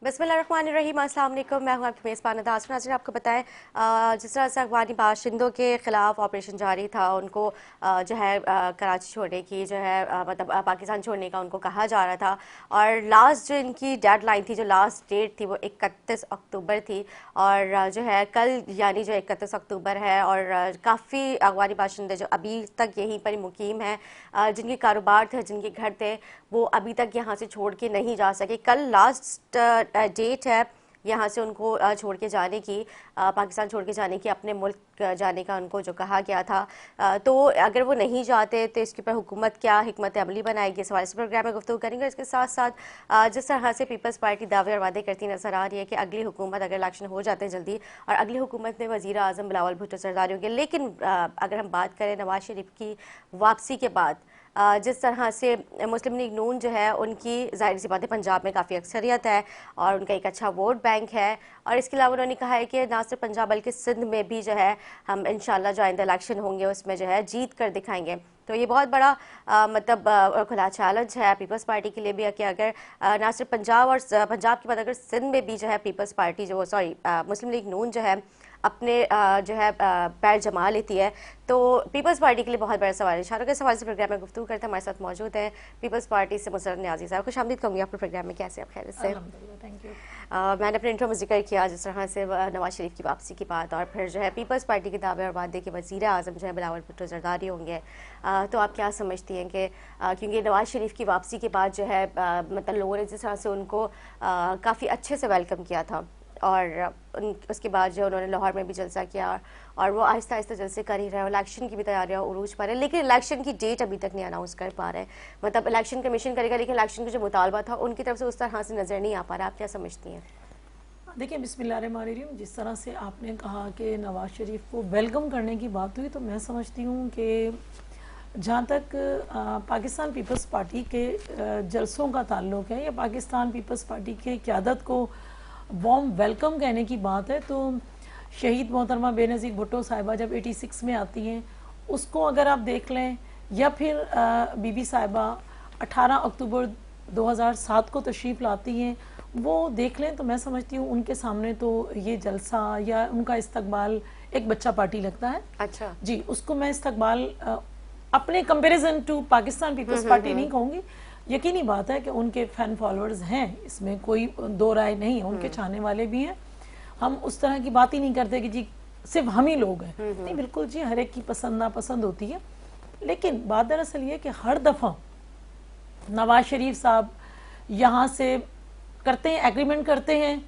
बिस्मिल्लाहिर्रहमानिर्रहीम। अस्सलाम वालेकुम। मैं हूं आपकी मेज़बान नाज़रीन। नाज़रीन आपको बताएं, जिस तरह से अफगानी बाशिंदों के ख़िलाफ़ ऑपरेशन जारी था, उनको जो है कराची छोड़ने की जो है मतलब पाकिस्तान छोड़ने का उनको कहा जा रहा था। और लास्ट जो इनकी डेडलाइन थी, जो लास्ट डेट थी, वो 31 अक्टूबर थी। और जो है कल यानी जो 31 अक्टूबर है, और काफ़ी अफगानी बाशिंदे जो अभी तक यहीं पर मुकीम हैं, जिनके कारोबार थे, जिनके घर थे, वो अभी तक यहाँ से छोड़ के नहीं जा सके। कल लास्ट डेट है यहाँ से उनको छोड़ के जाने की, पाकिस्तान छोड़ के जाने की, अपने मुल्क जाने का उनको जो कहा गया था। तो अगर वो नहीं जाते तो इसके ऊपर हुकूमत क्या हिकमत अमली बनाएगी, इस हवाले से प्रोग्राम में गुफ्तगू करेंगे। इसके साथ साथ जिस तरह से पीपल्स पार्टी दावे और वादे करती नजर आ रही है कि अगली हुकूमत, अगर इलेक्शन हो जाते हैं जल्दी और अगली हुकूमत में वज़ीर आज़म बिलावल भुट्टो सरदारी होंगे, लेकिन अगर हम बात करें नवाज शरीफ की वापसी के बाद, जिस तरह से मुस्लिम लीग नून जो है उनकी ज़ाहिर सी बात है पंजाब में काफ़ी अक्सरियत है और उनका एक अच्छा वोट बैंक है। और इसके अलावा उन्होंने कहा है कि ना सिर्फ पंजाब बल्कि सिंध में भी जो है हम इंशाल्लाह जो आइंदा इलेक्शन होंगे उसमें जो है जीत कर दिखाएंगे। तो ये बहुत बड़ा मतलब खुला चैलेंज है पीपल्स पार्टी के लिए भी, कि अगर ना सिर्फ पंजाब और पंजाब के बाद अगर सिंध में भी जो है पीपल्स पार्टी जो मुस्लिम लीग नून जो है अपने जो है पैर जमा लेती है, तो पीपल्स पार्टी के लिए बहुत बड़ा सवाल है। इशारों के सवाल से प्रोग्राम में गुफ्तगू करते हैं। हमारे साथ मौजूद हैं पीपल्स पार्टी से मुसर्रत न्याज़ी साहब। खुशामदीद कहूँगी आपके प्रोग्राम में। कैसे आप? खैर से थैंक यू। मैंने अपने इंट्रो में जिक्र किया जिस तरह से नवाज शरीफ की वापसी की बात, और फिर जो है पीपल्स पार्टी के दावे और वादे के वज़ीर आज़म जो है बिलावल भुट्टो जरदारी होंगे। तो आप क्या समझती हैं कि क्योंकि नवाज शरीफ की वापसी के बाद जो है मतलब लोगों ने जिस तरह से उनको काफ़ी अच्छे से वेलकम किया था, और उसके बाद जो उन्होंने लाहौर में भी जलसा किया, और वो आहिस्ता आहिस्ता जलसे कर ही रहे हैं, इलेक्शन की भी तैयारियां उरूज पर है, लेकिन इलेक्शन की डेट अभी तक नहीं अनाउंस कर पा रहे। मतलब इलेक्शन कमीशन करेगा, लेकिन इलेक्शन का जो मुतालबा था उनकी तरफ से उस तरह से नज़र नहीं आ पा रहा। आप क्या समझती हैं? देखिए, बिस्मिल्लाहिर्रहमानिर्रहीम, जिस तरह से आपने कहा कि नवाज शरीफ को वेलकम करने की बात हुई, तो मैं समझती हूँ कि जहाँ तक पाकिस्तान पीपल्स पार्टी के जलसों का ताल्लुक है या पाकिस्तान पीपल्स पार्टी की क़यादत को वार्म वेलकम कहने की बात है, तो शहीद मोहतरमा बेनज़ीर भुट्टो साहिबा जब 86 में आती हैं, उसको अगर आप देख लें, या फिर बीबी साहिबा 18 अक्टूबर 2007 को तशरीफ़ लाती हैं, वो देख लें, तो मैं समझती हूँ उनके सामने तो ये जलसा या उनका इस्तकबाल एक बच्चा पार्टी लगता है। अच्छा जी, उसको मैं इस्तकबाल अपने कंपेरिजन टू पाकिस्तान पीपल्स पार्टी नहीं कहूँगी। यकीनी बात है कि उनके फैन फॉलोअर्स हैं, इसमें कोई दो राय नहीं है, उनके चाहने वाले भी हैं। हम उस तरह की बात ही नहीं करते कि जी सिर्फ हम ही लोग हैं, नहीं, बिल्कुल जी, हर एक की पसंद नापसंद होती है। लेकिन बात दरअसल ये कि हर दफ़ा नवाज शरीफ साहब यहाँ से करते हैं, एग्रीमेंट करते हैं।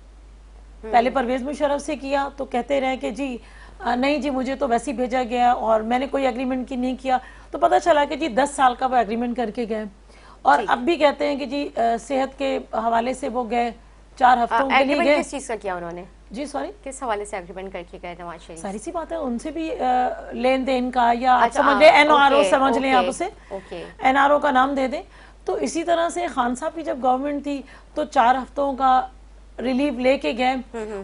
पहले परवेज मुशर्रफ से किया तो कहते रहे कि जी नहीं जी, मुझे तो वैसे ही भेजा गया और मैंने कोई एग्रीमेंट की नहीं किया, तो पता चला कि जी 10 साल का वो एग्रीमेंट करके गए। और अब भी कहते हैं कि जी सेहत के हवाले से वो गए, 4 हफ्तों के लिए गए। किस चीज़ का किया उन्होंने? जी सॉरी, किस हवाले से एग्रीमेंट करके गए नवाज शरीफ? सारी सी बात है, उनसे भी लेन देन का, या आप समझ लें एनआरओ समझ लें, आप उसे एनआरओ का नाम दे दें। तो इसी तरह से खान साहब की जब गवर्नमेंट थी तो 4 हफ्तों का रिलीव लेके गए,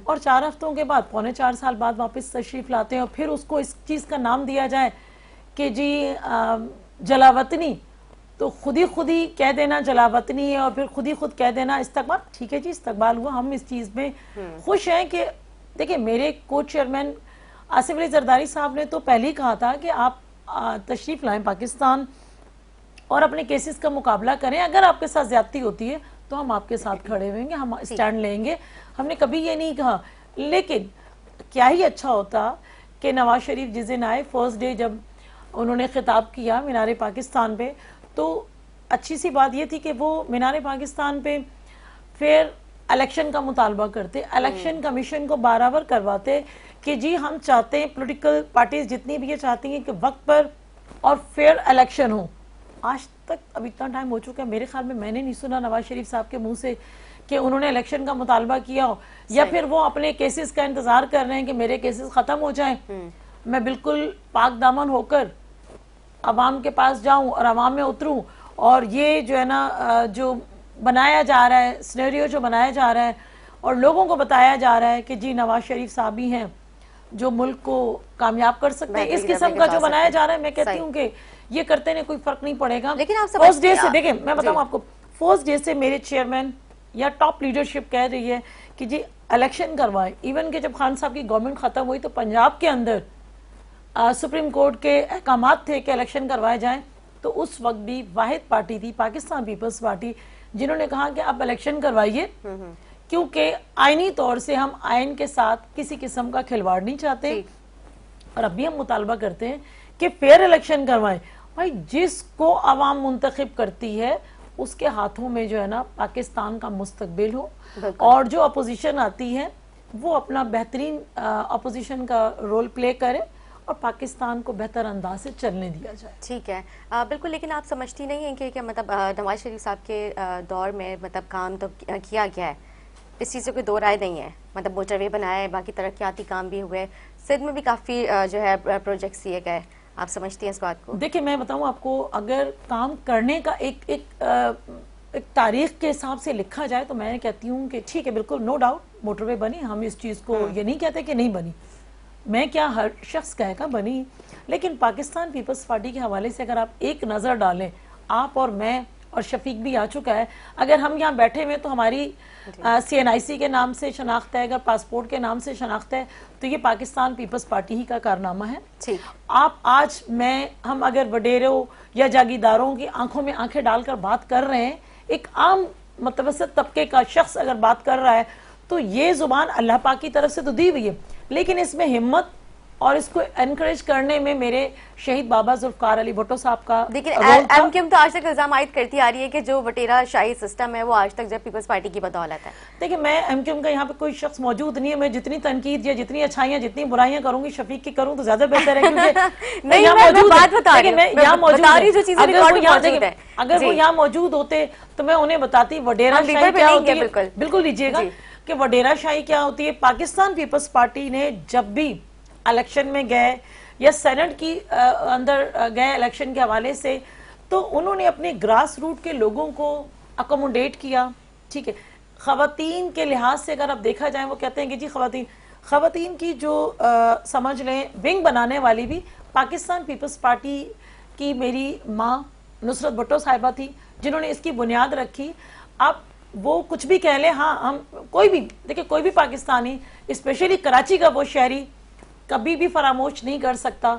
और 4 हफ्तों के बाद 4.25 साल बाद वापस तशरीफ लाते हैं, और फिर उसको इस चीज़ का नाम दिया जाए कि जी जलावतनी, तो खुद ही कह देना जलावतनी है, और फिर खुद कह देना इस्तकबाल। ठीक है जी, इस्तकबाल हुआ, हम इस चीज़ में खुश हैं कि देखिए, मेरे को चेयरमैन आसिफ अली जरदारी साहब ने तो पहले ही कहा था कि आप तशरीफ लाएं पाकिस्तान और अपने केसेस का मुकाबला करें, अगर आपके साथ ज्यादती होती है तो हम आपके साथ खड़े होंगे, हम स्टैंड लेंगे। हमने कभी ये नहीं कहा। लेकिन क्या ही अच्छा होता कि नवाज शरीफ जिस दिन आए, फर्स्ट डे जब उन्होंने खिताब किया मीनार पाकिस्तान पे, तो अच्छी सी बात ये थी कि वो मीनार पाकिस्तान पे फिर इलेक्शन का मुतालबा करते, इलेक्शन कमीशन को बराबर करवाते कि जी हम चाहते हैं, पॉलिटिकल पार्टीज जितनी भी ये चाहती हैं कि वक्त पर और फेयर इलेक्शन हो। आज तक अब इतना टाइम हो चुका है, मेरे ख्याल में मैंने नहीं सुना नवाज शरीफ साहब के मुंह से कि उन्होंने इलेक्शन का मुतालबा किया हो, या फिर वो अपने केसेस का इंतजार कर रहे हैं कि मेरे केसेस खत्म हो जाएं, मैं बिल्कुल पाक दामन होकर अवाम के पास जाऊं और अवाम में उतरूं। और ये जो है ना, जो बनाया जा रहा है, सिनेरियो जो बनाया जा रहा है और लोगों को बताया जा रहा है कि जी नवाज शरीफ साहब ही हैं जो मुल्क को कामयाब कर सकते हैं, इस किस्म का जो बनाया जा रहा है, मैं कहती हूँ कि ये करते ने कोई फर्क नहीं पड़ेगा। लेकिन आप फर्स्ट डे से, देखिए मैं बताऊँ आपको, फर्स्ट डे से मेरे चेयरमैन या टॉप लीडरशिप कह रही है कि जी इलेक्शन करवाएं। इवन कि जब खान साहब की गवर्नमेंट खत्म हुई तो पंजाब के अंदर सुप्रीम कोर्ट के अहकामात थे कि इलेक्शन करवाए जाएं, तो उस वक्त भी वाहिद पार्टी थी पाकिस्तान पीपल्स पार्टी जिन्होंने कहा कि आप इलेक्शन करवाइए, क्योंकि आईनी तौर से हम आइन के साथ किसी किस्म का खिलवाड़ नहीं चाहते और अभी हम मुतालबा करते हैं कि फेयर इलेक्शन करवाएं। भाई जिसको आवाम मुंतखब करती है उसके हाथों में जो है ना पाकिस्तान का मुस्तकबिल हो, और जो अपोजिशन आती है वो अपना बेहतरीन अपोजिशन का रोल प्ले करे और पाकिस्तान को बेहतर अंदाज से चलने दिया जाए। ठीक है, बिल्कुल। लेकिन आप समझती नहीं हैं कि मतलब नवाज शरीफ साहब के दौर में मतलब काम तो किया गया है, इस चीज़ से कोई दो राय नहीं है। मतलब मोटरवे बनाए, बाकी तरक्याती काम भी हुए, सिंध में भी काफ़ी जो है प्रोजेक्ट्स किए गए। आप समझती हैं इस बात को? देखिए मैं बताऊं आपको, अगर काम करने का एक तारीख के हिसाब से लिखा जाए तो मैं कहती हूँ कि ठीक है, बिल्कुल नो डाउट मोटरवे बनी, हम इस चीज़ को ये नहीं कहते कि नहीं बनी, मैं क्या हर शख्स कहेगा बनी। लेकिन पाकिस्तान पीपल्स पार्टी के हवाले से अगर आप एक नज़र डालें, आप और मैं और शफीक भी आ चुका है, अगर हम यहाँ बैठे हुए तो हमारी CNIC के नाम से शनाख्त है, अगर पासपोर्ट के नाम से शनाख्त है, तो ये पाकिस्तान पीपल्स पार्टी ही का कारनामा है। आप आज हम अगर वडेरों या जागीरदारों की आंखों में आंखें डालकर बात कर रहे हैं, एक आम मतवसत तबके का शख्स अगर बात कर रहा है, तो ये जुबान अल्लाह पाक की तरफ से तो दी हुई है, लेकिन इसमें हिम्मत और इसको एनकरेज करने में मेरे शहीद बाबा जुल्फकार अली भुट्टो साहब का लेकिन एमक्यूएम तो आज तक इल्जाम आयद करती आ रही है कि जो वटेरा शाही सिस्टम है वो आज तक जब पीपल्स पार्टी की बदौलत है। देखिए मैं एमक्यूएम का यहाँ पे कोई शख्स मौजूद नहीं है, मैं जितनी तनकीद या जितनी अच्छाइयाँ जितनी बुराइयां करूंगी शफीक की करूँ तो ज्यादा बेहतर है, क्योंकि नहीं मैं बात बता रही हूँ, मैं यहाँ मौजूद अगर वो यहाँ मौजूद होते तो मैं उन्हें बताती वडेरा शाही क्या होती है। बिल्कुल लीजिएगा कि वडेरा शाही क्या होती है। पाकिस्तान पीपल्स पार्टी ने जब भी इलेक्शन में गए या सेनेट की अंदर गए इलेक्शन के हवाले से, तो उन्होंने अपने ग्रास रूट के लोगों को अकोमोडेट किया। ठीक है, खवातीन के लिहाज से अगर आप देखा जाए, वो कहते हैं कि जी खवातीन की जो समझ लें विंग बनाने वाली भी पाकिस्तान पीपल्स पार्टी की मेरी माँ नुसरत भुट्टो साहिबा थी, जिन्होंने इसकी बुनियाद रखी। आप वो कुछ भी कह लें, हाँ हम कोई भी देखिए, कोई भी पाकिस्तानी स्पेशली कराची का वो शहरी कभी भी फरामोश नहीं कर सकता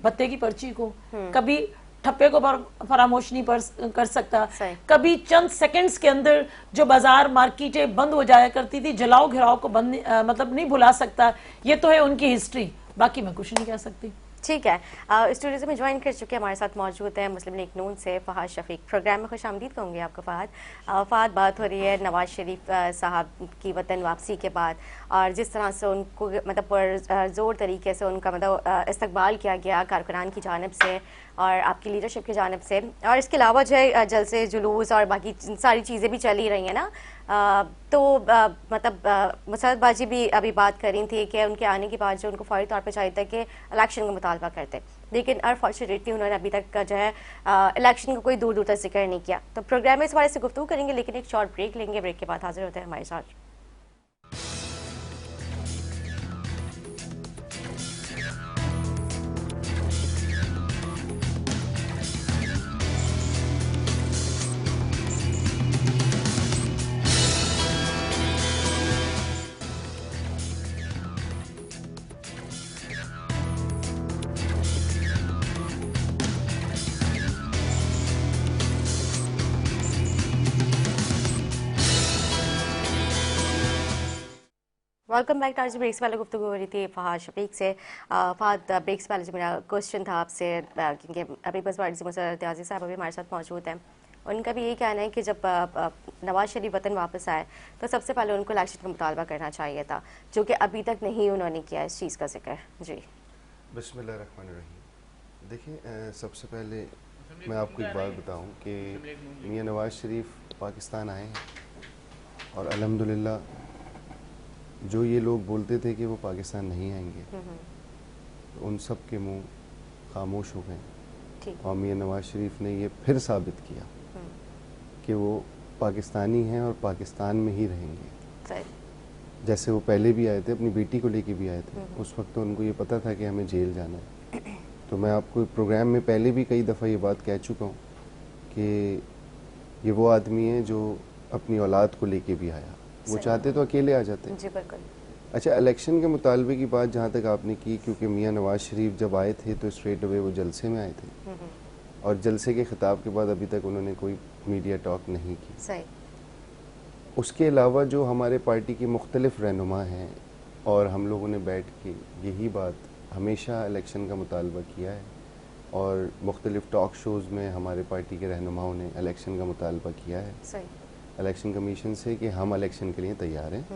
भत्ते की पर्ची को, कभी ठप्पे को फरामोश नहीं कर सकता, कभी चंद सेकंड्स के अंदर जो बाजार मार्केटें बंद हो जाया करती थी, जलाओ घिराव को बंद मतलब नहीं भुला सकता। ये तो है उनकी हिस्ट्री, बाकी मैं कुछ नहीं कह सकती। ठीक है, स्टूडियो में ज्वाइन कर चुके हमारे साथ मौजूद है मुस्लिम लीग नून से फहाद शफीक। प्रोग्राम में खुश आमदीद कहूँगी आपको फहाद। बात हो रही है नवाज शरीफ साहब की वतन वापसी के बाद, और जिस तरह से उनको मतलब पर ज़ोर तरीके से उनका मतलब इस्तकबाल किया गया कारकुनान की जानिब से और आपकी लीडरशिप की जानिब से, और इसके अलावा जो है जलसे जुलूस और बाकी सारी चीज़ें भी चली रही हैं ना। तो मतलब मुसरतबाजी भी अभी बात कर रही थी कि उनके आने के बाद जो उनको फौरी तौर पर चाहिए था कि इलेक्शन का मुतालबा करते, लेकिन अनफॉर्चुनेटली उन्होंने अभी तक जो है इलेक्शन का कोई दूर दूर तक जिक्र नहीं किया। तो प्रोग्राम में इस बारे से गुफ्तगू करेंगे, लेकिन एक शॉर्ट ब्रेक लेंगे। ब्रेक के बाद हाजिर होते हैं हमारे साथ। Welcome back. आज ब्रेक्स वाले गुफ्तगू हो रही थी फहाद शफीक से। फहाद, ब्रेक्स वाले जो मेरा क्वेश्चन था आपसे, क्योंकि अभी बस पार्टी से मुसरत याजी साहब अभी हमारे साथ मौजूद हैं, उनका भी यही कहना है कि जब नवाज शरीफ वतन वापस आए तो सबसे पहले उनको इलेक्शन का मुतालबा करना चाहिए था, जो कि अभी तक नहीं उन्होंने किया इस चीज़ का जिक्र। जी बिस्मिल्लाहिर्रहमानिर्रहीम। देखिए सबसे पहले मैं आपको एक बात बताऊं कि मियां नवाज शरीफ पाकिस्तान आए हैं और अल्हम्दुलिल्लाह जो ये लोग बोलते थे कि वो पाकिस्तान नहीं आएंगे, तो उन सब के मुंह खामोश हो गए और मियां नवाज शरीफ ने ये फिर साबित किया कि वो पाकिस्तानी हैं और पाकिस्तान में ही रहेंगे। जैसे वो पहले भी आए थे, अपनी बेटी को लेके भी आए थे, उस वक्त तो उनको ये पता था कि हमें जेल जाना है। तो मैं आपको प्रोग्राम में पहले भी कई दफ़ा ये बात कह चुका हूँ कि ये वो आदमी है जो अपनी औलाद को लेके भी आया। वो चाहते तो अकेले आ जाते। जी बिल्कुल। अच्छा, इलेक्शन के मुतालबे की बात जहाँ तक आपने की, क्योंकि मियाँ नवाज शरीफ जब आए थे तो स्ट्रेट अवे वो जलसे में आए थे, और जलसे के खिताब के बाद अभी तक उन्होंने कोई मीडिया टॉक नहीं की। सही। उसके अलावा जो हमारे पार्टी के मुख्तलिफ रहनुमा हैं, और हम लोगों ने बैठ के यही बात हमेशा इलेक्शन का मुतालबा किया है, और मुख्तलिफ टॉक शोज़ में हमारे पार्टी के रहनुमाओं ने इलेक्शन का मुतालबा किया है सही। इलेक्शन कमीशन से कि हम इलेक्शन के लिए तैयार हैं,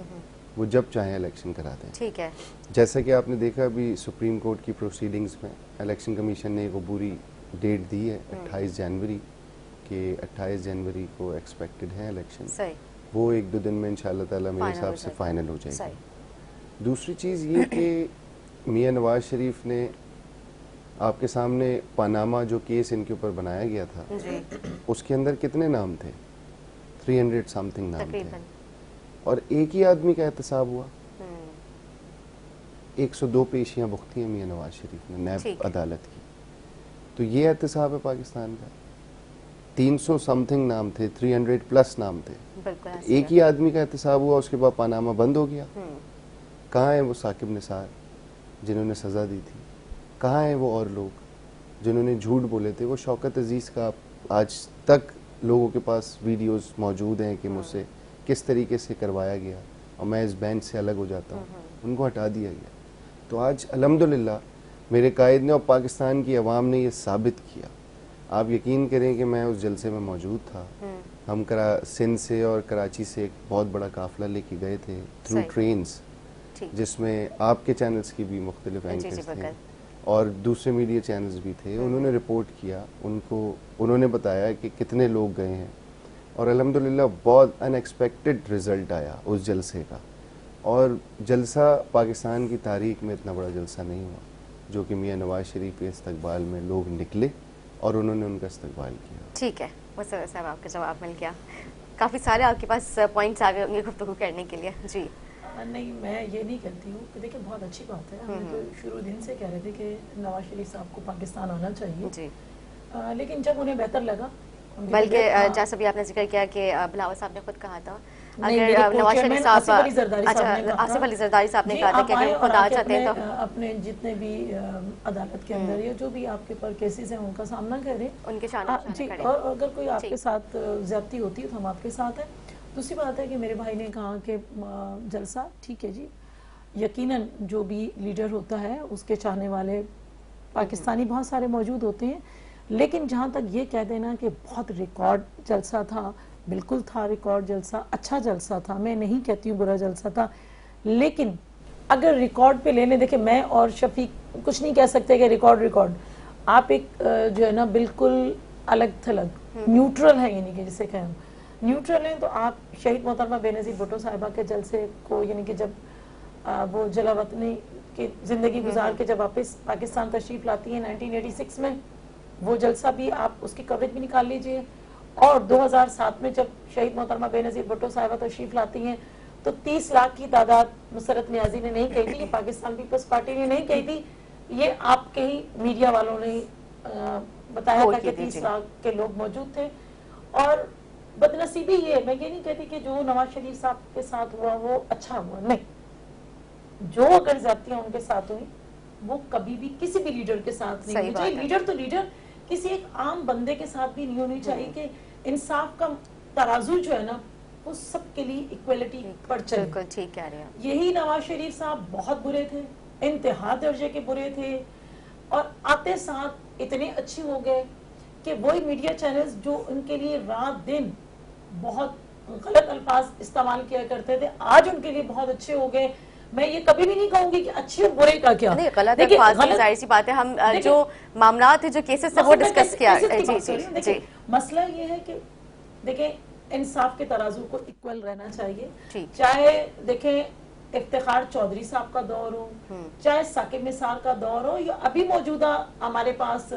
वो जब चाहें इलेक्शन करा दें। ठीक है। जैसा कि आपने देखा अभी सुप्रीम कोर्ट की प्रोसीडिंग्स में इलेक्शन कमीशन ने एक अबूरी डेट दी है 28 जनवरी के 28 जनवरी को एक्सपेक्टेड है इलेक्शन। सही। वो 1-2 दिन में इंशाल्लाह ताला मेरे हिसाब से फाइनल हो जाएगी। दूसरी चीज़ ये कि मियाँ नवाज शरीफ ने आपके सामने पनामा जो केस इनके ऊपर बनाया गया था जी। उसके अंदर कितने नाम थे? 300 समथिंग नाम थे, तकरीबन। और एक ही आदमी का एहतसाब हुआ। 102 पेशियां भुगती हैं मियाँ नवाज शरीफ ने नैब अदालत की। तो ये एहतसाब है पाकिस्तान का। 300 समथिंग नाम थे, 300 प्लस नाम थे, एक ही आदमी का एहतसाब हुआ, उसके बाद पनामा बंद हो गया। कहाँ है वो साकिब निसार जिन्होंने सज़ा दी थी? कहाँ है वो और लोग जिन्होंने झूठ बोले थे? वो शौकत अजीज़ का आज तक लोगों के पास वीडियोस मौजूद हैं कि मुझसे किस तरीके से करवाया गया और मैं इस बेंच से अलग हो जाता हूँ, उनको हटा दिया गया। तो आज अल्हम्दुलिल्लाह मेरे कायद ने और पाकिस्तान की अवाम ने ये साबित किया। आप यकीन करें कि मैं उस जलसे में मौजूद था। हम सिंध से और कराची से एक बहुत बड़ा काफिला लेके गए थे थ्रू ट्रेन्स, जिसमें आपके चैनल्स की भी मुख्तलिफ एंकर्स थे और दूसरे मीडिया चैनल्स भी थे। उन्होंने रिपोर्ट किया, उन्होंने बताया कि कितने लोग गए हैं, और अल्हम्दुलिल्लाह बहुत अनएक्सपेक्टेड रिज़ल्ट आया उस जलसे का। और जलसा पाकिस्तान की तारीख में इतना बड़ा जलसा नहीं हुआ जो कि मियाँ नवाज शरीफ के इस्तकबाल में लोग निकले और उन्होंने उनका इस्तकबाल किया। ठीक है, मुसव्वर साहब आपका जवाब मिल गया। काफ़ी सारे आपके पास पॉइंट्स आ गए होंगे गुफ्तगू करने के लिए। जी नहीं, मैं ये नहीं कहती हूँ कि देखिए बहुत अच्छी बात है, हम तो शुरू दिन से कह रहे थे कि नवाज शरीफ साहब को पाकिस्तान आना चाहिए जी। लेकिन जब उन्हें बेहतर लगा, बल्कि जैसा भी आपने जिक्र किया कि बिलावल साहब ने खुद कहा था अगर नवाज शरीफ साहब आसिफ अली जरदारी साहब ने कहा था कि अगर खुद आ जाते हैं तो अपने जितने भी अदालत के अंदर या जो भी आपके पर केसेस हैं उनका सामना करें, उनके सामने जी, और अगर कोई आपके साथ ज्यादती होती है तो हम आपके साथ हैं। दूसरी बात है कि मेरे भाई ने कहा कि जलसा ठीक है जी, यकीनन जो भी लीडर होता है उसके चाहने वाले पाकिस्तानी बहुत सारे मौजूद होते हैं, लेकिन जहाँ तक ये कह देना कि बहुत रिकॉर्ड जलसा था, बिल्कुल था रिकॉर्ड जलसा, अच्छा जलसा था, मैं नहीं कहती हूँ बुरा जलसा था, लेकिन अगर रिकॉर्ड पे लेने, देखिए मैं और शफीक कुछ नहीं कह सकते कि रिकॉर्ड आप एक जो है ना बिल्कुल अलग थलग न्यूट्रल है, यानी कि जिसे कहें न्यूट्रल हैं, तो आप शहीद मोहतरमा बेनज़ीर भुट्टो साहिबा के जलसे को, यानी कि जब वो जलावतनी की ज़िंदगी गुजार के जब वापस पाकिस्तान तशरीफ़ लाती हैं 1986 में, वो जलसा भी आप उसकी कवरेज भी निकाल लीजिए। और 2007 में जब शहीद मोहतरमा बेनज़ीर भुट्टो साहिबा तशरीफ़ लाती हैं तो 30 लाख की तादाद नुसरत नियाज़ी ने नहीं कही थी, ये पाकिस्तान पीपल्स पार्टी ने नहीं कही थी, ये आपके ही मीडिया वालों ने बताया था कि 30 लाख के लोग मौजूद थे। और बदनसीबी ये, मैं ये नहीं कहती कि जो नवाज शरीफ साहब के साथ हुआ वो अच्छा हुआ, नहीं, जो अगर ज्यादतियां उनके साथ हुई वो कभी भी किसी भी लीडर के साथ नहीं होनी चाहिए। लीडर तो लीडर, किसी एक आम बंदे के साथ भी नहीं होनी चाहिए कि इंसाफ का तराजू जो है ना वो सबके लिए इक्वलिटी पर चले। बिल्कुल ठीक कह रहे हैं। यही नवाज शरीफ साहब बहुत बुरे थे, इंतहा दर्जे के बुरे थे, और आते साथ इतने अच्छे हो गए कि वही मीडिया चैनल्स जो उनके लिए रात दिन बहुत गलत अल्फाज इस्तेमाल किया करते थे, आज उनके लिए बहुत अच्छे हो गए। मैं ये कभी भी नहीं कहूंगी कि अच्छे और बुरे का क्या, नहीं, गलत जाहिर सी बात है, हम जो मामला थे जो केसेस थे वो डिस्कस किया। जी, मसला ये है कि देखें इंसाफ के तराजू को इक्वल रहना चाहिए, चाहे देखें इफ्तिखार चौधरी साहब का दौर हो, चाहे साकिब निसार का दौर हो, या अभी मौजूदा हमारे पास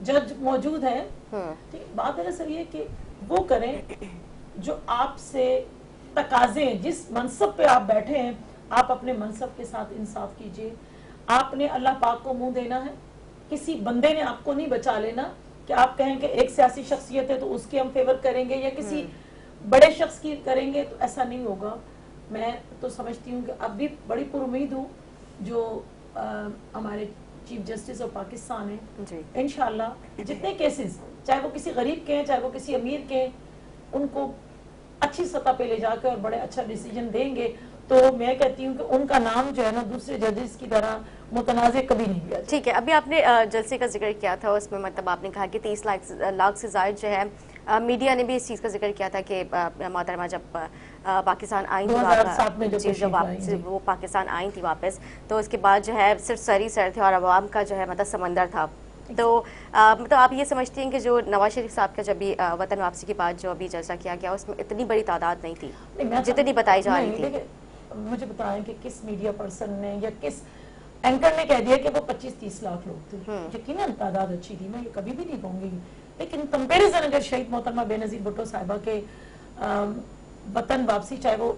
जज मौजूद है। बात दरअसल ये कि वो करें जो आपसे तकाजे, जिस मनसब पे आप बैठे हैं आप अपने मनसब के साथ इंसाफ कीजिए। आपने अल्लाह पाक को मुंह देना है, किसी बंदे ने आपको नहीं बचा लेना कि आप कहें कि एक सियासी शख्सियत है तो उसके हम फेवर करेंगे, या किसी बड़े शख्स की करेंगे तो ऐसा नहीं होगा। मैं तो समझती हूँ कि अब भी बड़ी पुरुमीद हूँ जो हमारे चीफ जस्टिस ऑफ पाकिस्तान है, इंशाल्लाह जितने केसेस चाहे वो किसी गरीब के हैं चाहे वो किसी अमीर के हैं, उनको अच्छी सतह पे ले जाकर और बड़े अच्छा डिसीजन देंगे। तो मैं कहती हूँ कि उनका नाम जो है ना दूसरे जजेस की तरह मुतनाज़े कभी नहीं किया। ठीक है, अभी आपने जलसे का जिक्र किया था, उसमें मतलब आपने कहा कि 30 लाख से ज़ायद जो है मीडिया ने भी इस चीज़ का जिक्र किया था कि मोहतरमा जब पाकिस्तान आई थी जब वो पाकिस्तान आई थी वापस, तो उसके बाद जो है सिर्फ सर ही सर थे और अवाम का जो है मतलब समंदर था। तो मतलब आप ये समझती हैं कि जो नवाज शरीफ साहब का जब भी वतन वापसी के बाद जो अभी जलसा किया गया उसमें इतनी बड़ी तादाद नहीं थी जितनी बताई जा रही थी। मुझे बताएं कि किस मीडिया पर्सन ने या किस एंकर ने कह दिया कि वो 25-30 लाख लोग थे। यकीनन तादाद अच्छी थी, मैं ये कभी भी नहीं कहूंगी, लेकिन कंपैरिजन अगर शहीद मोहतरमा बेनजीर भुट्टो साहिबा के वतन वापसी चाहे वो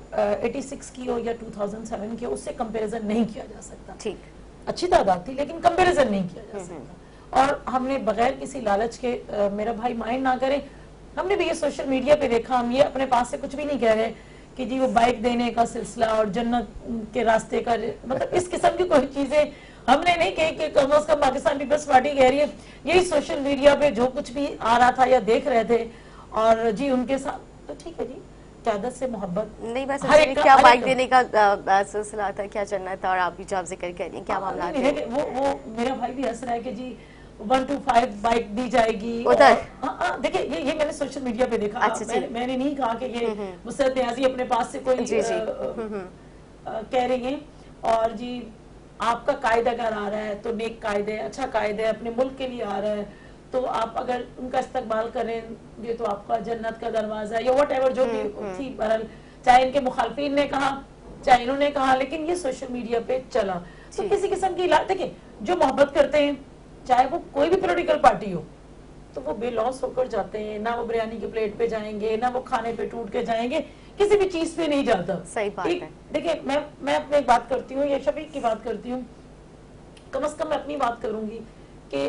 86 की हो या 2007 की हो, उससे कंपैरिजन नहीं किया जा सकता। ठीक, अच्छी तादाद थी लेकिन कंपैरिजन नहीं किया जा सकता। और हमने बगैर किसी लालच के, मेरा भाई माइंड ना करे, हमने भी ये सोशल मीडिया पे देखा, हम ये अपने पास से कुछ भी नहीं कह रहे कि जी वो बाइक देने का सिलसिला और जन्नत के रास्ते का, मतलब इस किस्म की कोई चीजें हमने नहीं कही कि कम अज कम पाकिस्तान पीपल्स पार्टी कह रही है। यही सोशल मीडिया पे जो कुछ भी आ रहा था या देख रहे थे और जी उनके साथ, तो ठीक है जी, क़यादत से मोहब्बत नहीं, बस क्या बाइक देने का सिलसिला था, क्या जन्नत था, और आप भी जो आप जिक्र कर रही हैं क्या मामला है? वो मेरा भाई भी हंस रहा है कि जी 1 to 5 बाइक दी जाएगी उधर। देखिए ये मैंने सोशल मीडिया पे देखा। मैंने नहीं कहा कि ये मुसरत न्याज़ी अपने पास से कोई कह रही है। और जी आपका कायदा अगर आ रहा है तो नेक कायदे, अच्छा कायदे अपने मुल्क के लिए आ रहा है, तो आप अगर उनका इस्तकबाल करेंगे तो आपका जन्नत का दरवाजा या वट एवर जो भी थी, बहरहाल चाहे इनके मुखालफिन ने कहा चाहे इन्होंने कहा, लेकिन ये सोशल मीडिया पे चला। तो किसी किस्म की देखिए जो मोहब्बत करते हैं चाहे वो कोई भी पॉलिटिकल पार्टी हो, तो वो बेलौस होकर जाते हैं, ना वो बिरयानी की प्लेट पे जाएंगे, ना वो खाने पे टूट के जाएंगे, किसी भी चीज पे नहीं जाता। सही बात है। देखिए मैं अपनी एक बात करती हूँ या शफीक की बात करती हूँ, कम से कम मैं अपनी बात करूंगी कि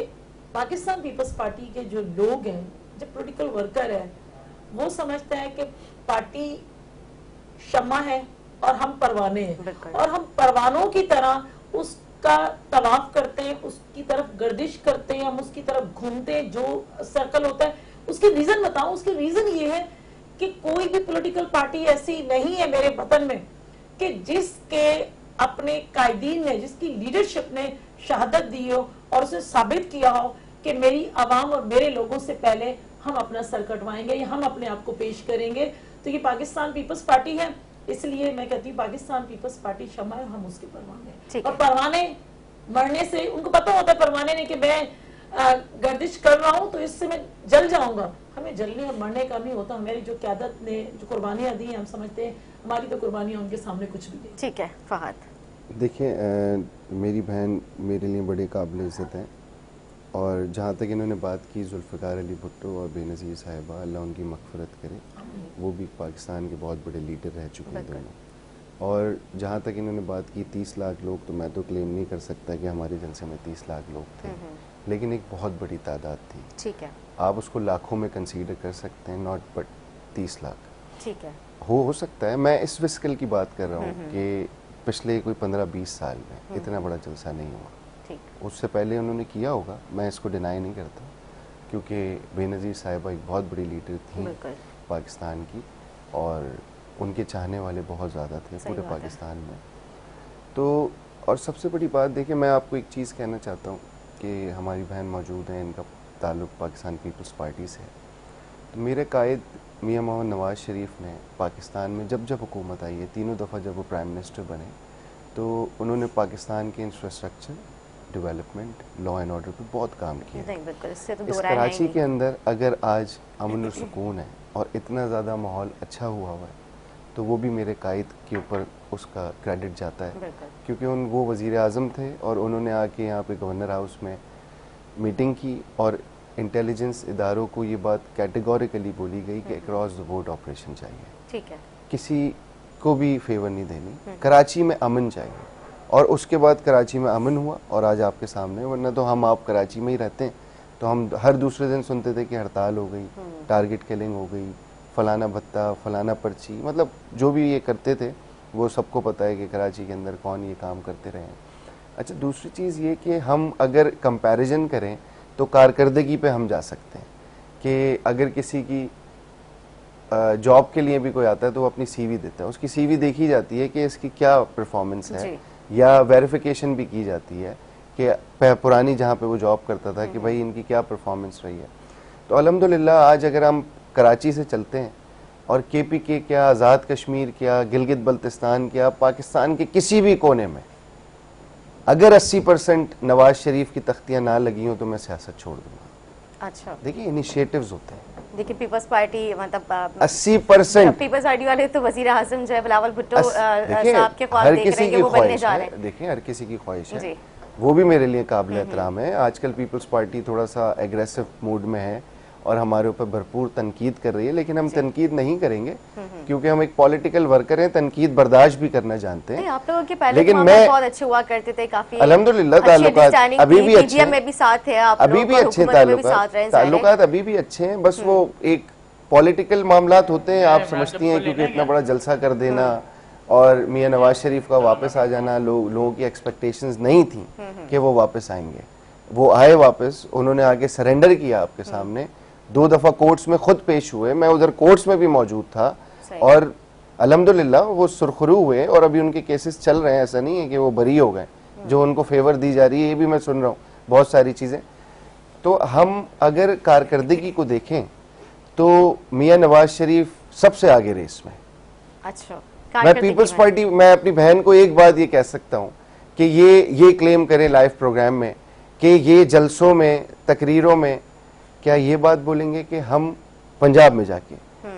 पाकिस्तान पीपल्स पार्टी के जो लोग हैं, जो पॉलिटिकल वर्कर है, वो समझते हैं कि पार्टी शम्मा है और हम परवाने हैं, और हम परवानों की तरह उसका तवाफ करते हैं, उसकी तरफ गर्दिश करते हैं, हम उसकी तरफ घूमते हैं। जो सर्कल होता है उसके रीजन बताऊं, उसके रीजन ये है कि कोई भी पॉलिटिकल पार्टी ऐसी नहीं है मेरे वतन में कि जिसके अपने कायदीन ने, जिसकी लीडरशिप ने शहादत दी हो और उसे साबित किया हो कि मेरी आवाम और मेरे लोगों से पहले हम अपना सर कटवाएंगे या हम अपने आप को पेश करेंगे। तो ये पाकिस्तान पीपल्स पार्टी है, इसलिए मैं कहती हूँ पाकिस्तान पीपल्स पार्टी शम्मा है, हम उसके परवाने। और परवाने मरने से उनको पता होता है परवाने ने कि मैं गर्दिश कर रहा हूँ तो इससे मैं जल जाऊंगा। हमें जलने और मरने का नहीं होता। हमारी जो क़यादत ने जो कुर्बानियाँ दी हैं, हम समझते हैं हमारी तो कुर्बानियाँ उनके सामने कुछ भी नहीं। ठीक है फहद, देखिए मेरी बहन मेरे लिए बड़ी काबिल इज़्ज़त है, और जहाँ तक इन्होंने बात की जुल्फ़िकार अली भुट्टो और बेनज़ीर साहिबा, अल्लाह उनकी मग़फ़िरत करे, वो भी पाकिस्तान के बहुत बड़े लीडर रह चुके हैं दोनों। और जहाँ तक इन्होंने बात की 30 लाख लोग, तो मैं तो क्लेम नहीं कर सकता कि हमारे जलसे में 30 लाख लोग थे, लेकिन एक बहुत बड़ी तादाद थी। ठीक है, आप उसको लाखों में कंसीडर कर सकते हैं, नॉट बट 30 लाख। ठीक है, हो सकता है। मैं इस फिस्कल की बात कर रहा हूँ कि पिछले कोई 15-20 साल में इतना बड़ा जलसा नहीं हुआ। ठीक। उससे पहले उन्होंने किया होगा, मैं इसको डिनाई नहीं करता, क्योंकि बेनज़ीर साहिबा एक बहुत बड़ी लीडर थी पाकिस्तान की, और उनके चाहने वाले बहुत ज़्यादा थे पूरे पाकिस्तान में। तो और सबसे बड़ी बात देखिए, मैं आपको एक चीज़ कहना चाहता हूँ कि हमारी बहन मौजूद हैं, इनका ताल्लुक़ पाकिस्तान पीपल्स पार्टी से है। तो मेरे कायद मियां मोहम्मद नवाज़ शरीफ ने पाकिस्तान में जब जब हुकूमत आई है, तीनों दफ़ा जब वो प्राइम मिनिस्टर बने, तो उन्होंने पाकिस्तान के infrastructure development, law and order पे बहुत काम किया। इस कराची के अंदर अगर आज अमन और सुकून है और इतना ज़्यादा माहौल अच्छा हुआ है, तो वो भी मेरे कायद के ऊपर उसका क्रेडिट जाता है, क्योंकि वो वज़ीर आज़म थे और उन्होंने आके यहाँ पे गवर्नर हाउस में मीटिंग की, और इंटेलिजेंस इदारों को ये बात कैटेगोरिकली बोली गई कि अक्रॉस द बोर्ड ऑपरेशन चाहिए। ठीक है, किसी को भी फेवर नहीं देनी, कराची में अमन चाहिए। और उसके बाद कराची में अमन हुआ और आज आपके सामने, वरना तो हम आप कराची में ही रहते हैं तो हम हर दूसरे दिन सुनते थे कि हड़ताल हो गई, टारगेट किलिंग हो गई, फलाना भत्ता, फलाना पर्ची, मतलब जो भी ये करते थे वो सबको पता है कि कराची के अंदर कौन ये काम करते रहे हैं। अच्छा, दूसरी चीज़ ये कि हम अगर कंपैरिजन करें तो कारकर्दगी पे हम जा सकते हैं कि अगर किसी की जॉब के लिए भी कोई आता है तो वो अपनी सीवी देता है, उसकी सीवी देखी जाती है कि इसकी क्या परफॉर्मेंस है, या वेरिफिकेशन भी की जाती है कि पुरानी जहाँ पे वो जॉब करता था कि भाई इनकी क्या परफॉर्मेंस रही है। तो अल्हम्दुलिल्लाह आज अगर हम कराची से चलते हैं और KPK क्या, आज़ाद कश्मीर क्या, गिलगित बल्तिस्तान क्या, पाकिस्तान के किसी भी कोने में अगर 80% नवाज शरीफ की तख्तियां ना लगी हो तो मैं सियासत छोड़ दूंगा। अच्छा, देखिए इनिशिएटिव्स होते हैं। देखिए पीपल्स पार्टी मतलब 80% पीपल्स पार्टी वाले तो वजीर आजम जो है बिलावल भुट्टो देखिए साहब के ख्वाब हर देख किसी रहे हैं की कि वो बनने ख्वाहिश जा रहे है, हैं। देखिए हर किसी की ख्वाहिश है, जी। वो भी मेरे लिए काबिल एहतराम है। आजकल पीपल्स पार्टी थोड़ा सा एग्रेसिव मूड में है और हमारे ऊपर भरपूर तनकीद कर रही है, लेकिन हम तनकीद नहीं करेंगे क्योंकि हम एक पॉलिटिकल वर्कर हैं, तनकीद बर्दाश्त भी करना जानते हैं। आप लोगों के पहले लेकिन मैं बहुत अच्छे हुआ करते थे, काफी अल्हम्दुलिल्लाह ताल्लुकात अभी भी अच्छे हैं, में भी साथ है आप अभी लोग, भी और अच्छे हुकूमत में भी साथ रहे हैं, ताल्लुकात अभी भी अच्छे हैं। बस वो एक पॉलिटिकल मामलात होते हैं, आप समझती हैं, क्योंकि इतना बड़ा जलसा कर देना और मियां नवाज शरीफ का वापस आ जाना, लोगों की एक्सपेक्टेशंस नहीं थी कि वो वापस आएंगे। वो आए वापस, उन्होंने आके सरेंडर किया आपके सामने, 2 दफा कोर्ट्स में खुद पेश हुए, मैं उधर कोर्ट्स में भी मौजूद था और अल्हम्दुलिल्लाह वो सुरखरू हुए और अभी उनके केसेस चल रहे हैं। ऐसा नहीं है कि वो बरी हो गए, जो उनको फेवर दी जा रही है ये भी मैं सुन रहा हूँ, बहुत सारी चीजें। तो हम अगर कारकर्दगी को देखें तो मियां नवाज शरीफ सबसे आगे रेस में। अच्छा, मैं पीपल्स पार्टी, मैं अपनी बहन को एक बात ये कह सकता हूँ कि ये क्लेम करें लाइव प्रोग्राम में कि ये जलसों में, तकरीरों में क्या ये बात बोलेंगे कि हम पंजाब में जाके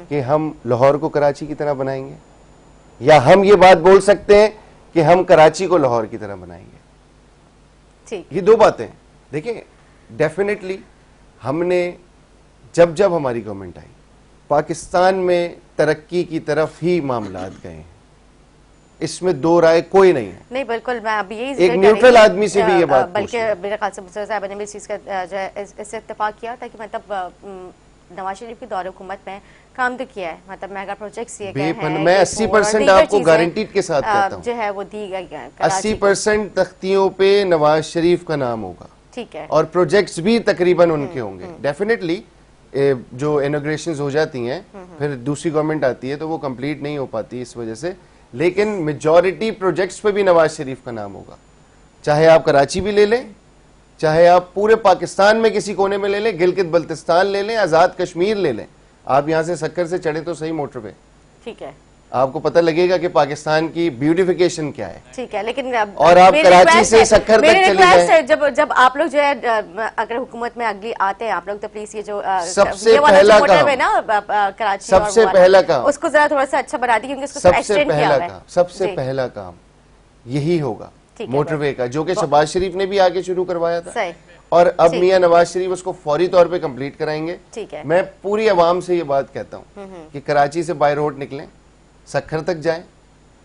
कि हम लाहौर को कराची की तरह बनाएंगे, या हम ये बात बोल सकते हैं कि हम कराची को लाहौर की तरह बनाएंगे। ठीक, ये 2 बातें। देखिए डेफिनेटली हमने जब हमारी गवर्नमेंट आई, पाकिस्तान में तरक्की की तरफ ही मामलात गए हैं, इसमें 2 राय कोई नहीं है। नहीं बिल्कुल, मैं अभी यही एक न्यूट्रल आदमी से भी ये बात बल्कि मेरे ख्याल से मुस्तफा साहब ने भी इस चीज़ का जो है इससे इत्तेफाक किया था कि मतलब नवाज शरीफ की दौर हुकूमत में काम तो किया है, मतलब मेगा प्रोजेक्ट्स ये गए हैं। मैं 80% आपको गारंटीड के साथ कहता हूँ जो है वो दी गई है। 80% तख्तियों पे नवाज शरीफ का नाम होगा, ठीक है, और प्रोजेक्ट्स भी तकरीबन उनके होंगे। डेफिनेटली जो इनॉग्रेशंस हो जाती हैं फिर दूसरी गवर्नमेंट आती है तो वो कंप्लीट नहीं हो पाती इस वजह से, लेकिन मेजॉरिटी प्रोजेक्ट्स पे भी नवाज शरीफ का नाम होगा। चाहे आप कराची भी ले लें, चाहे आप पूरे पाकिस्तान में किसी कोने में ले लें, गिलगित बल्तिस्तान ले लें, आजाद कश्मीर ले लें। आप यहाँ से सक्कर से चढ़े तो सही मोटर पे, ठीक है, आपको पता लगेगा कि पाकिस्तान की ब्यूटिफिकेशन क्या है। ठीक है, लेकिन और आप कराची से सक्कर तक चले जाएं। जब आप लोग जो है अगर हुकूमत में अगली आते हैं आप लोग, तो प्लीज ये जो सबसे पहला काम ना कराची, सबसे पहला काम उसको जरा थोड़ा सा अच्छा बना दी, क्योंकि उसको सबसे पहला काम यही होगा मोटरवे का, जो कि शहबाज शरीफ ने भी आगे शुरू करवाया था, और अब मियां नवाज शरीफ उसको फौरी तौर पे कंप्लीट कराएंगे। ठीक है, मैं पूरी आवाम से ये बात कहता हूँ कि कराची से बाय रोड निकलें, सक्खर तक जाएं,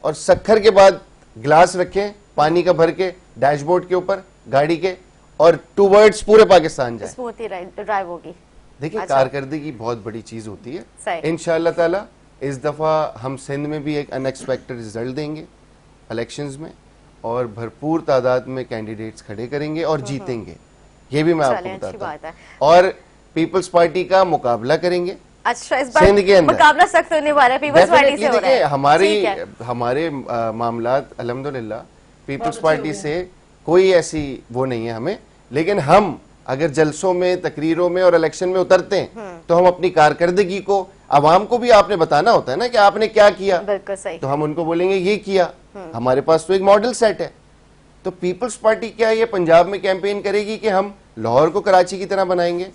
और सक्खर के बाद गिलास रखें पानी का भर के डैशबोर्ड के ऊपर गाड़ी के, और टूवर्ड्स पूरे पाकिस्तान जाएं, स्मूथली ड्राइव होगी। देखिए कारकर्दगी बहुत बड़ी चीज होती है। इंशाअल्लाह ताला इस दफा हम सिंध में भी एक अनएक्सपेक्टेड रिजल्ट देंगे इलेक्शंस में, और भरपूर तादाद में कैंडिडेट्स खड़े करेंगे और जीतेंगे, ये भी मैं आपको बताता हूँ। और पीपल्स पार्टी का मुकाबला करेंगे। अच्छा, इस बार मुकाबला सख्त होने वाला है, पीपल्स पार्टी से हो रहा है। हमारे मामलात अल्हम्दुलिल्लाह पीपल्स पार्टी से कोई ऐसी वो नहीं है हमें, लेकिन हम अगर जलसों में, तकरीरों में और इलेक्शन में उतरते हैं तो हम अपनी कारकर्दगी को, आवाम को भी आपने बताना होता है ना कि आपने क्या किया। बिल्कुल सही। तो हम उनको बोलेंगे ये किया, हमारे पास तो एक मॉडल सेट है। तो पीपल्स पार्टी क्या ये पंजाब में कैंपेन करेगी कि हम लाहौर को कराची की तरह बनाएंगे?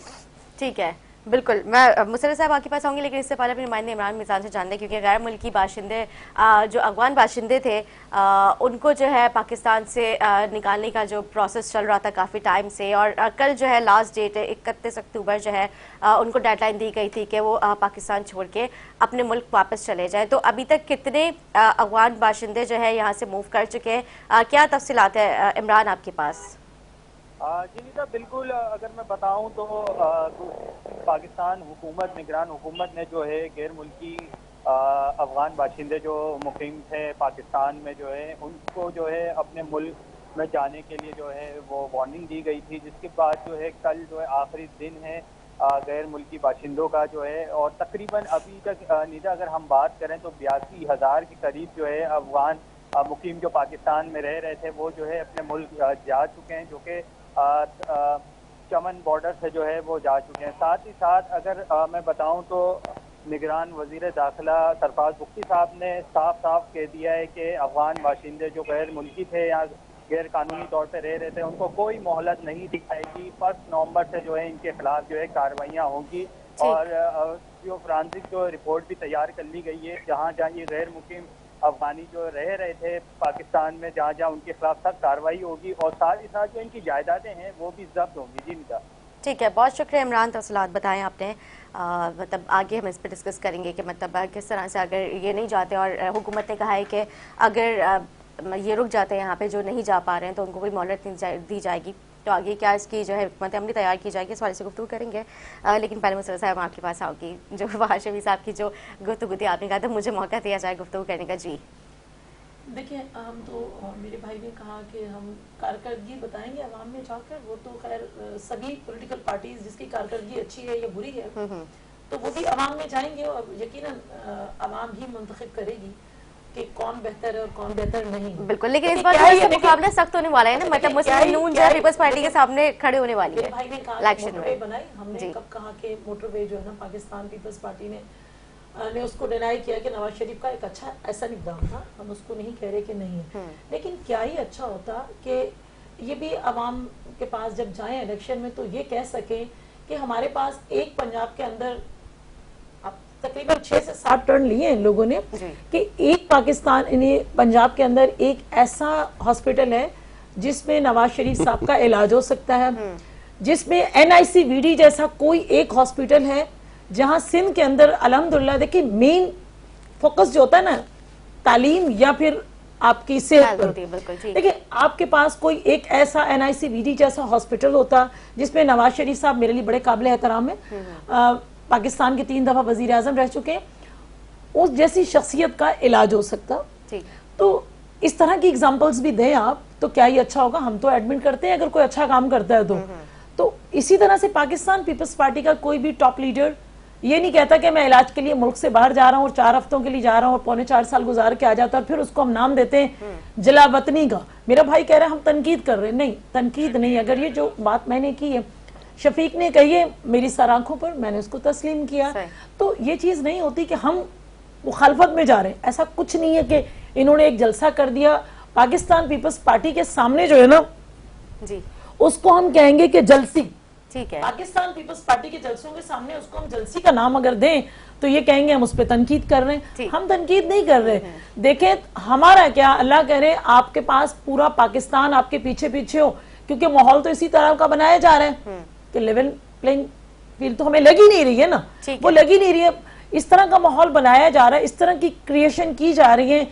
ठीक है, बिल्कुल। मैं मुसर्रफ साहब आपके पास आऊँगी, लेकिन इससे पहले अपने नुमाइंदे इमरान मिजान से जानते हैं, क्योंकि गैर मुल्की बाशिंदे जो अफगान बाशिंदे थे उनको जो है पाकिस्तान से निकालने का जो प्रोसेस चल रहा था काफ़ी टाइम से, और कल जो है लास्ट डेट है 31 अक्टूबर जो है उनको डेडलाइन दी गई थी कि वो पाकिस्तान छोड़ के अपने मुल्क वापस चले जाएँ। तो अभी तक कितने अफगान बाशिंदे जो है यहाँ से मूव कर चुके हैं, क्या तफसीलात है इमरान आपके पास? जी नीता, बिल्कुल अगर मैं बताऊं तो पाकिस्तान हुकूमत, निगरान हुकूमत ने जो है गैर मुल्की अफगान बाशिंदे जो मुकीम थे पाकिस्तान में जो है उनको जो है अपने मुल्क में जाने के लिए जो है वो वार्निंग दी गई थी, जिसके बाद जो है कल जो है आखिरी दिन है गैर मुल्की बाशिंदों का जो है। और तकरीबन अभी तक नीता अगर हम बात करें तो 82,000 के करीब जो है अफगान मुकीम जो पाकिस्तान में रह रहे थे वो जो है अपने मुल्क जा चुके हैं, जो कि चमन बॉर्डर से जो है वो जा चुके हैं। साथ ही साथ अगर मैं बताऊं तो निगरान वजीर दाखिला सरफराज बुख्ती साहब ने साफ साफ कह दिया है कि अफगान बाशिंदे जो गैर मुल्की थे या गैर कानूनी तौर पर रह रहे थे उनको कोई मोहलत नहीं दी जाएगी। 1 नवंबर से जो है इनके खिलाफ जो है कार्रवाइयाँ होंगी और जो फ्रांसिक जो रिपोर्ट भी तैयार कर ली गई है, जहाँ जहाँ ये गैर मुकीम अफगानी जो रह रहे थे पाकिस्तान में, जहाँ जहाँ उनके खिलाफ सख्त कार्रवाई होगी और साथ ही साथ जो इनकी जायदादें हैं वो भी जब्त होंगी। जी नीता, ठीक है, बहुत शुक्रिया इमरान, तफसीलात बताएं आपने। मतलब आगे हम इस पर डिस्कस करेंगे कि मतलब किस तरह से अगर ये नहीं जाते और हुकूमत ने कहा है कि अगर ये रुक जाते हैं यहाँ पे जो नहीं जा पा रहे हैं तो उनको कोई मोहलत नहीं दी जाएगी, तो आगे क्या इसकी जो है हुकूमत अमली तैयार की जाएगी, इस वाले से गुफ्तगू करेंगे। लेकिन पहले मुसरत साहब आपके पास आओगी, जो फवाद शफी साहब की जो गुफ्तगू थी आपने कहा था मुझे मौका दिया जाए गुफ्तगू करने का। जी देखिए, हम तो मेरे भाई ने कहा कि हम कारकर्दगी बताएंगे अवाम में जाकर, वो तो खैर सभी पॉलिटिकल पार्टीज जिसकी कारकर्दगी अच्छी है या बुरी है तो वो भी अवाम में जाएंगे और यकीनन अवाम ही मुंतखब करेगी कि कौन बेहतर है और कौन बेहतर नहीं। बिल्कुल, लेकिन इस बार मुकाबला सख्त होने वाला है ना, मतलब मुस्लिम नून जो है पीपल्स पार्टी के सामने खड़े होने वाली है भाई ने कहा इलेक्शन में। बनाई हमने कब कहा कि मोटरवे जो है ना पाकिस्तान पीपल्स पार्टी ने उसको डिनाई किया कि नवाज शरीफ का एक अच्छा ऐसा निकदाम था, हम उसको नहीं कह रहे कि नहीं है, लेकिन क्या ही अच्छा होता कि ये भी अवाम के पास जब जाएं इलेक्शन में तो ये कह सकें कि हमारे पास एक पंजाब के अंदर तकरीबन 6 से 7 टर्न लिए हैं लोगों ने कि एक पाकिस्तान पंजाब के अंदर एक ऐसा हॉस्पिटल है जिसमें नवाज शरीफ साहब का इलाज हो सकता है, जिसमें NICVD जैसा कोई एक हॉस्पिटल है, जहां सिंध के अंदर अल्हम्दुलिल्लाह देखिए मेन फोकस जो होता है ना तालीम या फिर आपकी सेहत पर, देखिए आपके पास कोई एक ऐसा NICVD जैसा हॉस्पिटल होता जिसमें नवाज शरीफ साहब मेरे लिए बड़े काबिल एहतराम है, पाकिस्तान के 3 दफा वजीर आजम रह चुके हैं, उस जैसी शख्सियत का इलाज हो सकता। तो इस तरह की एग्जांपल्स भी दें आप तो क्या ही अच्छा होगा। हम तो एडमिट करते हैं अगर कोई अच्छा काम करता है तो इसी तरह से पाकिस्तान पीपल्स पार्टी का कोई भी टॉप लीडर ये नहीं कहता कि मैं इलाज के लिए मुल्क से बाहर जा रहा हूँ और 4 हफ्तों के लिए जा रहा हूँ और पौने 4 साल गुजार के आ जाता है और फिर उसको हम नाम देते हैं जलावतनी का। मेरा भाई कह रहा है हम तनकीद कर रहे हैं, नहीं तनकीद नहीं। अगर ये जो बात मैंने की है शफीक ने कही है मेरी सर आंखों पर, मैंने उसको तस्लीम किया, तो ये चीज नहीं होती कि हम मुखालफत में जा रहे हैं। ऐसा कुछ नहीं है कि इन्होंने एक जलसा कर दिया पाकिस्तान पीपल्स पार्टी के सामने जो है ना जी उसको हम कहेंगे कि जलसी, ठीक है, पाकिस्तान पीपल्स पार्टी के जलसों के सामने उसको हम जलसी का नाम अगर दें तो ये कहेंगे हम उस पर तनकीद कर रहे हैं। हम तनकीद नहीं कर रहे। देखें हमारा क्या, अल्लाह करे आपके पास पूरा पाकिस्तान आपके पीछे पीछे हो, क्योंकि माहौल तो इसी तरह का बनाया जा रहा है कि लेवल प्लेइंग फील्ड तो हमें लगी नहीं रही है ना, वो लगी नहीं रही है। इस तरह का माहौल बनाया जा रहा है, इस तरह की क्रिएशन की जा रही है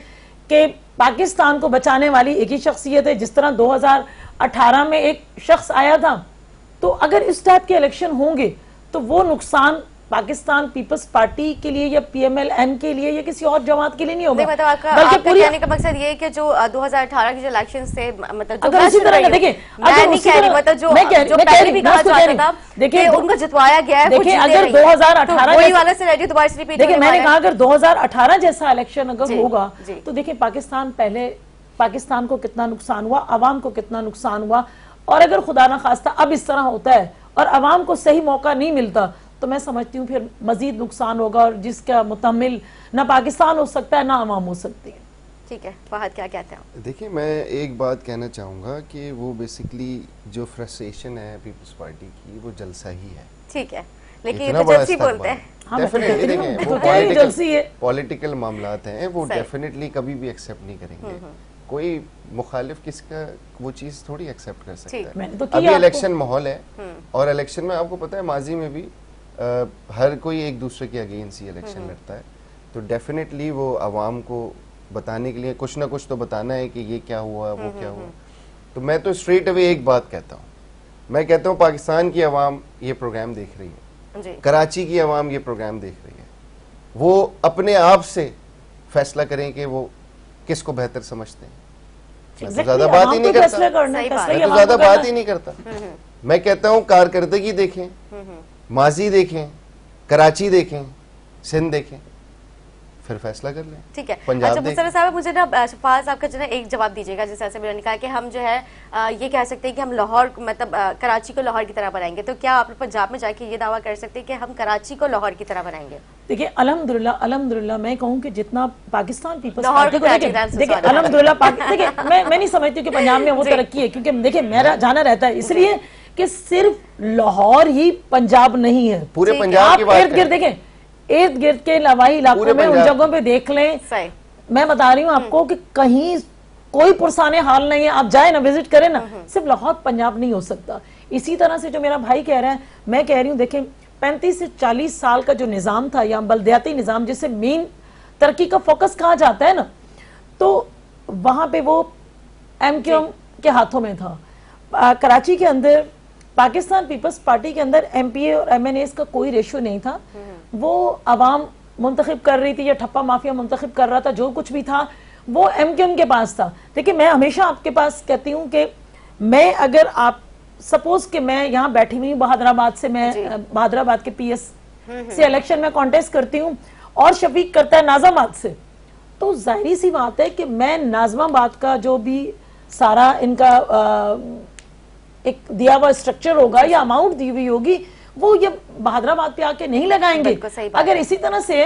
कि पाकिस्तान को बचाने वाली एक ही शख्सियत है। जिस तरह 2018 में एक शख्स आया था, तो अगर इस टाइप के इलेक्शन होंगे तो वो नुकसान पाकिस्तान पीपल्स पार्टी के लिए या PMLN के लिए या किसी और जमात के लिए नहीं होगा। मतलब आपका कहने का मकसद ये है कि जो 2018 के जो इलेक्शन थे, मतलब अगर इसी तरह देखिए मैं नहीं कह रही, मतलब जो पहले भी कहा जाता था देखिए उनको जितवाया गया है, देखिए अगर 2018 वही वाला सिनेरियो दोबारा से रिपीट, देखिए मैंने कहा अगर 2018 जैसा इलेक्शन अगर होगा तो देखिए पाकिस्तान को कितना नुकसान हुआ, अवाम को कितना नुकसान हुआ, और अगर खुदा ना खास्ता अब इस तरह होता है और अवाम को सही मौका नहीं मिलता तो मैं समझती हूँ फिर मजीद नुकसान होगा और जिसका मुतमिल ना पाकिस्तान हो सकता है ना अवाम हो सकती है। ठीक है, फहद क्या कहते हैं? देखिए मैं एक बात कहना चाहूँगा कि वो बेसिकली जो फ्रस्ट्रेशन है पीपल्स पार्टी की वो जलसा ही है। ठीक है, लेकिन ये तो जलसी बोलते हैं। डेफिनेटली देखें वो पॉलिटिकल मामलात हैं, वो डेफिनेटली कभी भी एक्सेप्ट नहीं करेंगे। कोई मुखालिफ किसका वो चीज थोड़ी एक्सेप्ट कर सकता है। तो अभी इलेक्शन माहौल है और इलेक्शन में आपको पता है माजी में भी हर कोई एक दूसरे के अगेंस्ट ही इलेक्शन लड़ता है, तो डेफिनेटली वो आवाम को बताने के लिए कुछ ना कुछ तो बताना है कि ये क्या हुआ वो क्या हुआ। तो मैं तो स्ट्रेट अवे एक बात कहता हूँ मैं कहता हूँ पाकिस्तान की आवाम ये प्रोग्राम देख रही है, जी कराची की आवाम ये प्रोग्राम देख रही है, वो अपने आप से फैसला करें कि वो किसको बेहतर समझते हैं। मैं तो ज्यादा बात ही नहीं करता, मैं तो ज्यादा बात ही नहीं करता। मैं कहता हूँ कारकर्दगी देखें, माजी देखें, कराची देखें, सिंध देखें, फिर फैसला कर लें। ठीक है। पंजाब अच्छा मुसर्रफ साहब, मुझे ना शफाज साहब का जो है एक जवाब दीजिएगा, जिस तरह से मैंने कहा कि हम जो है ये कह सकते हैं कि हम लाहौर मतलब कराची को लाहौर की तरह बनाएंगे, तो क्या आप पंजाब में जाके ये दावा कर सकते हैं कि हम कराची को लाहौर की तरह बनाएंगे? देखिए अल्हम्दुलिल्लाह अल्हम्दुलिल्लाह मैं कहूँ कि जितना पाकिस्तान पीपल्स लाहौर पार्टी को को देखिए अल्हम्दुलिल्लाह देखिए मैं नहीं समझती कि पंजाब में वो तरक्की है, क्योंकि देखिए मेरा जाना रहता है इसलिए कि सिर्फ लाहौर ही पंजाब नहीं है, पूरे पंजाब की बात इर्द गिर्द देखें, इर्द गिर्द के लवाही इलाकों में उन जगहों पे देख लें। मैं बता रही हूँ आपको कि कहीं कोई पुरसाने हाल नहीं है, आप जाए ना, विजिट करें ना, सिर्फ लाहौर पंजाब नहीं हो सकता। इसी तरह से जो मेरा भाई कह रहा है, मैं कह रही हूँ देखें 35 से 40 साल का जो निज़ाम था या बलदियाती निज़ाम जिससे मेन तरक्की का फोकस कहा जाता है ना, तो वहां पे वो MQM के हाथों में था। कराची के अंदर पाकिस्तान पीपल्स पार्टी के अंदर MPA और MNAs का कोई रेशियो नहीं था, वो अवाम मुंतखब कर रही थी या ठप्पा माफिया मुंतखब कर रहा था, जो कुछ भी था वो MQM के पास था। देखिए मैं हमेशा आपके पास कहती हूँ कि मैं अगर आप सपोज कि मैं यहाँ बैठी हुई बहादुराबाद से, मैं बहादुराबाद के PS से इलेक्शन में कॉन्टेस्ट करती हूँ और शफीक करता है नाज़ाबाद से, तो जाहिर सी बात है कि मैं नाज़माबाद का जो भी सारा इनका एक दिया हुआ स्ट्रक्चर होगा या अमाउंट दी हुई होगी वो ये बहादुराबाद पे आके नहीं लगाएंगे। अगर इसी तरह से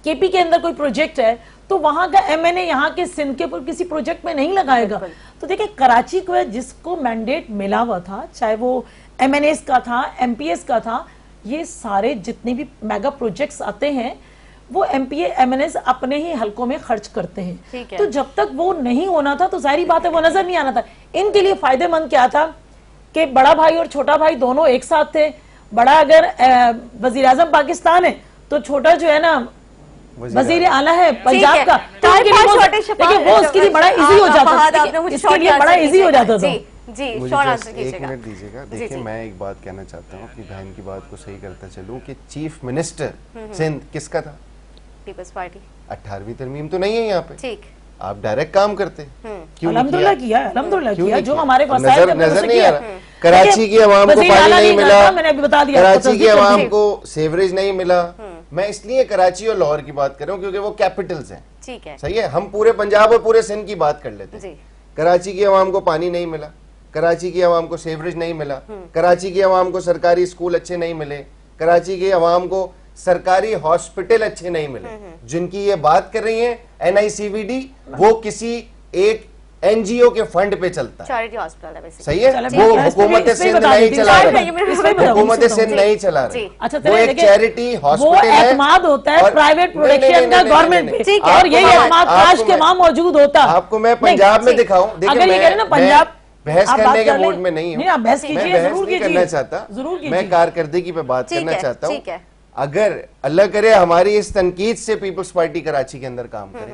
KP के अंदर कोई प्रोजेक्ट है तो वहां का MNA यहाँ के सिंध के किसी प्रोजेक्ट में नहीं लगाएगा। तो देखिए कराची को जिसको मैंडेट मिला हुआ था, चाहे वो MNAs का था, MPS का था, ये सारे जितने भी मेगा प्रोजेक्ट्स आते हैं वो MPA MNAs अपने ही हलकों में खर्च करते हैं। तो जब तक वो नहीं होना था तो जाहिर बात है वो नजर नहीं आना था। इनके लिए फायदेमंद क्या था कि बड़ा भाई और छोटा भाई दोनों एक साथ थे। बड़ा अगर वजीर आजम पाकिस्तान है तो छोटा जो है ना वजीर आला है पंजाब का, तो देखिए वो उसके लिए बड़ा इजी हो जाता था, इसके लिए बड़ा इजी हो जाता था। जी मुझे एक मिनट दीजिएगा। देखिए मैं एक बात कहना चाहता हूँ, अपनी बहन की बात को सही करता चलूं कि चीफ मिनिस्टर सिंध किसका था? Peoples party. 18वीं तरमीम तो नहीं है यहाँ पे, ठीक, आप डायरेक्ट काम करते, क्यों अल्हम्दुलिल्लाह किया जो हमारे पास नजर नहीं आ रहा। कराची की आवाम को पानी नहीं मिला, मैंने अभी बता दिया, कराची की आवाम को सीवरेज नहीं मिला। मैं इसलिए कराची और लाहौर की बात कर रहा हूँ क्योंकि वो कैपिटल्स हैं, ठीक है, सही है। हम पूरे पंजाब और पूरे सिंध की बात कर लेते हैं। कराची की आवाम को पानी नहीं मिला, कराची की आवाम को सीवरेज नहीं मिला, कराची की आवाम को सरकारी स्कूल अच्छे नहीं मिले, कराची की आवाम को सरकारी हॉस्पिटल अच्छे नहीं मिले। जिनकी ये बात कर रही है NICVD, वो किसी एक NGO के फंड पे चलता है, चैरिटी हॉस्पिटल है, सही है। वो हुकूमत सिंध नहीं चला रही, हुकूमत सिंध नहीं चला रही, वो एक चैरिटी हॉस्पिटल है, एतमाद होता है प्राइवेट प्रोडक्शन का गवर्नमेंट पे, और यही एतमाद काश के वहां मौजूद होता। आपको मैं पंजाब में दिखाऊं, देखिए पंजाब बहस करने के मूड में नहीं हूँ, मैं बहस नहीं करना चाहता, मैं कारकर्दगी पे बात करना चाहता हूँ। अगर अल्लाह करे हमारी इस तनकीद से पीपल्स पार्टी कराची के अंदर काम करे,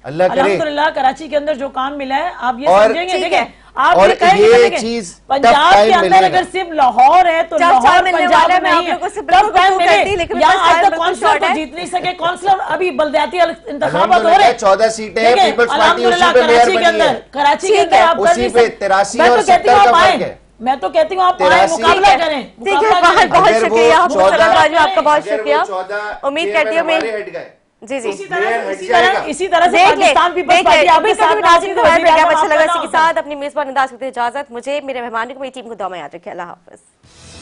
अल्लाह करे, अल्हम्दुलिल्लाह कराची के अंदर जो काम मिला है आप ये समझेंगे। देखिए आप ये कहेंगे चीज पंजाब के अंदर अगर सिर्फ लाहौर है तो लाहौर पंजाब में नहीं है, तब टाइम मिले। यहाँ आज तक काउंसलर को जीत नहीं सके, काउंसलर अभी बलदियाती इंतखाबात हो रहे हैं, 14 सीटें हैं, पीपल्स पार्टी उसी पे मेयर बनी है, कराची के अंदर आप उसी पे 83 और 70 का फर्क है। मैं तो कहती हूँ आप आए मुकाबला करें। ठीक है, बहुत शुक्रिया आपका, बहुत शुक्रिया। उम्मीद करती हूँ जी इसी तरह से पाकिस्तान पीपल्स पार्टी आपके साथ अच्छा लगा। इसी के साथ अपनी मेजबान अंदाज करते इजाजत, मुझे, मेरे मेहमानों को, मेरी टीम को दुआ में याद रखिए। अल्लाह हाफिज।